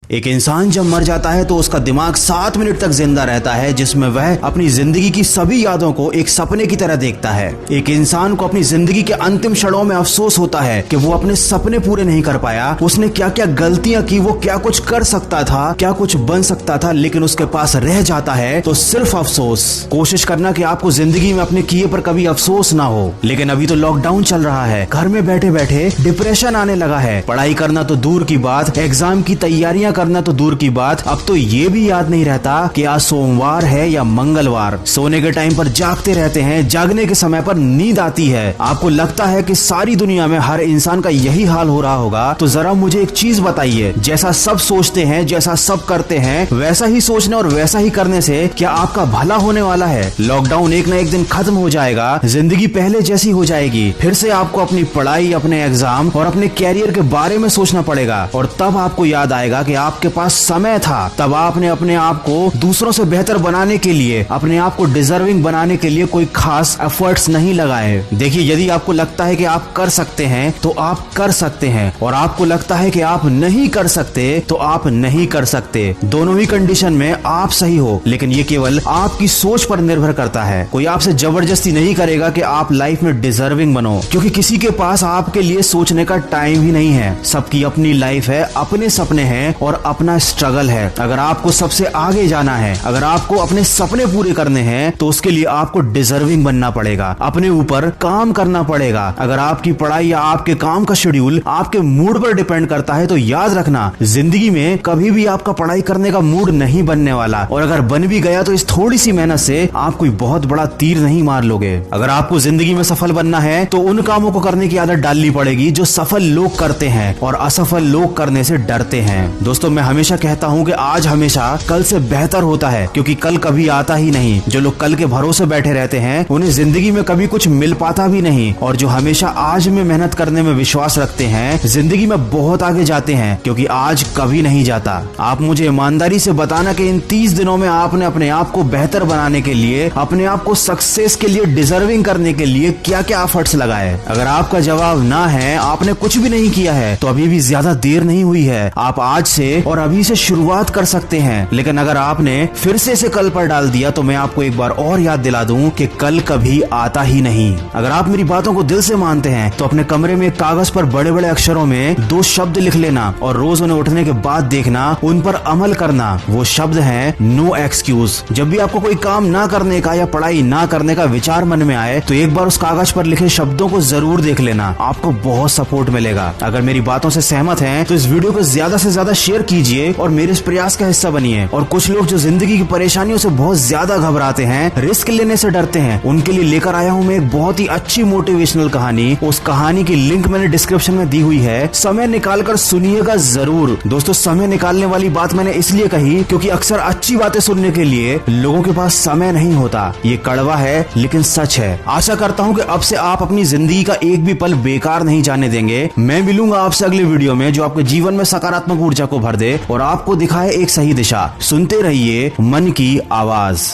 एक इंसान जब मर जाता है तो उसका दिमाग 7 मिनट तक जिंदा रहता है, जिसमें वह अपनी जिंदगी की सभी यादों को एक सपने की तरह देखता है। एक इंसान को अपनी जिंदगी के अंतिम क्षणों में अफसोस होता है कि वो अपने सपने पूरे नहीं कर पाया। उसने क्या क्या गलतियां की, वो क्या कुछ कर सकता था, क्या कुछ बन सकता था, लेकिन उसके पास रह जाता है तो सिर्फ अफसोस। कोशिश करना कि आपको जिंदगी में अपने किए पर कभी अफसोस ना हो। लेकिन अभी तो लॉकडाउन चल रहा है, घर में बैठे बैठे डिप्रेशन आने लगा है। पढ़ाई करना तो दूर की बात, एग्जाम की तैयारियां करना तो दूर की बात, अब तो ये भी याद नहीं रहता कि आज सोमवार है या मंगलवार। सोने के टाइम पर जागते रहते हैं, जागने के समय पर नींद आती है। आपको लगता है कि सारी दुनिया में हर इंसान का यही हाल हो रहा होगा। तो जरा मुझे एक चीज बताइए, जैसा सब सोचते हैं, जैसा सब करते हैं, वैसा ही सोचने और वैसा ही करने से क्या आपका भला होने वाला है? लॉकडाउन एक न एक दिन खत्म हो जाएगा, जिंदगी पहले जैसी हो जाएगी। फिर से आपको अपनी पढ़ाई, अपने एग्जाम और अपने कैरियर के बारे में सोचना पड़ेगा। और तब आपको याद आएगा कि आपके पास समय था। तब आपने अपने आप को दूसरों से बेहतर बनाने के लिए, अपने आप को डिजर्विंग बनाने के लिए कोई खास एफर्ट्स नहीं लगाए। देखिए, यदि आपको लगता है कि आप कर सकते हैं तो आप कर सकते हैं, और आपको लगता है कि आप नहीं कर सकते तो आप नहीं कर सकते। दोनों ही कंडीशन में आप सही हो, लेकिन ये केवल आपकी सोच पर निर्भर करता है। कोई आपसे जबरदस्ती नहीं करेगा कि आप लाइफ में डिजर्विंग बनो, क्योंकि किसी के पास आपके लिए सोचने का टाइम ही नहीं है। सबकी अपनी लाइफ है, अपने सपने हैं और अपना स्ट्रगल है। अगर आपको सबसे आगे जाना है, अगर आपको अपने सपने पूरे करने हैं, तो उसके लिए आपको डिजर्विंग बनना पड़ेगा, अपने ऊपर काम करना पड़ेगा। अगर आपकी पढ़ाई या आपके काम का शेड्यूल आपके मूड पर डिपेंड करता है, तो याद रखना, जिंदगी में कभी भी आपका पढ़ाई करने का मूड नहीं बनने वाला। और अगर बन भी गया तो इस थोड़ी सी मेहनत से आप कोई बहुत बड़ा तीर नहीं मार लोगे। अगर आपको जिंदगी में सफल बनना है तो उन कामों को करने की आदत डालनी पड़ेगी जो सफल लोग करते हैं और असफल लोग करने से डरते हैं। दोस्तों, मैं हमेशा कहता हूँ कि आज हमेशा कल से बेहतर होता है, क्योंकि कल कभी आता ही नहीं। जो लोग कल के भरोसे बैठे रहते हैं उन्हें जिंदगी में कभी कुछ मिल पाता भी नहीं, और जो हमेशा आज में मेहनत करने में विश्वास रखते हैं जिंदगी में बहुत आगे जाते हैं, क्योंकि आज कभी नहीं जाता। आप मुझे ईमानदारी से बताना कि इन 30 दिनों में आपने अपने आप को बेहतर बनाने के लिए, अपने आप को सक्सेस के लिए, डिजर्विंग करने के लिए क्या क्या एफर्ट्स लगाए। अगर आपका जवाब ना है, आपने कुछ भी नहीं किया है, तो अभी भी ज्यादा देर नहीं हुई है। आप आज से और अभी से शुरुआत कर सकते हैं। लेकिन अगर आपने फिर से इसे कल पर डाल दिया तो मैं आपको एक बार और याद दिला दूं कि कल कभी आता ही नहीं। अगर आप मेरी बातों को दिल से मानते हैं तो अपने कमरे में कागज पर बड़े बड़े अक्षरों में 2 शब्द लिख लेना और रोज उन्हें उठने के बाद देखना, उन पर अमल करना। वो शब्द है नो एक्सक्यूज। जब भी आपको कोई काम ना करने का या पढ़ाई ना करने का विचार मन में आए तो एक बार उस कागज पर लिखे शब्दों को जरूर देख लेना, आपको बहुत सपोर्ट मिलेगा। अगर मेरी बातों से सहमत हैं तो इस वीडियो को ज्यादा से ज्यादा शेयर कीजिए और मेरे इस प्रयास का हिस्सा बनिए। और कुछ लोग जो जिंदगी की परेशानियों से बहुत ज्यादा घबराते हैं, रिस्क लेने से डरते हैं, उनके लिए लेकर आया हूँ मैं एक बहुत ही अच्छी मोटिवेशनल कहानी। उस कहानी की लिंक मैंने डिस्क्रिप्शन में दी हुई है, समय निकाल कर सुनिएगा जरूर। दोस्तों, समय निकालने वाली बात मैंने इसलिए कही क्योंकि अक्सर अच्छी बातें सुनने के लिए लोगों के पास समय नहीं होता। ये कड़वा है लेकिन सच है। आशा करता हूँ कि अब से आप अपनी जिंदगी का एक भी पल बेकार नहीं जाने देंगे। मैं मिलूंगा आपसे अगले वीडियो में जो आपके जीवन में सकारात्मक ऊर्जा को भर दे और आपको दिखाए एक सही दिशा। सुनते रहिए मन की आवाज।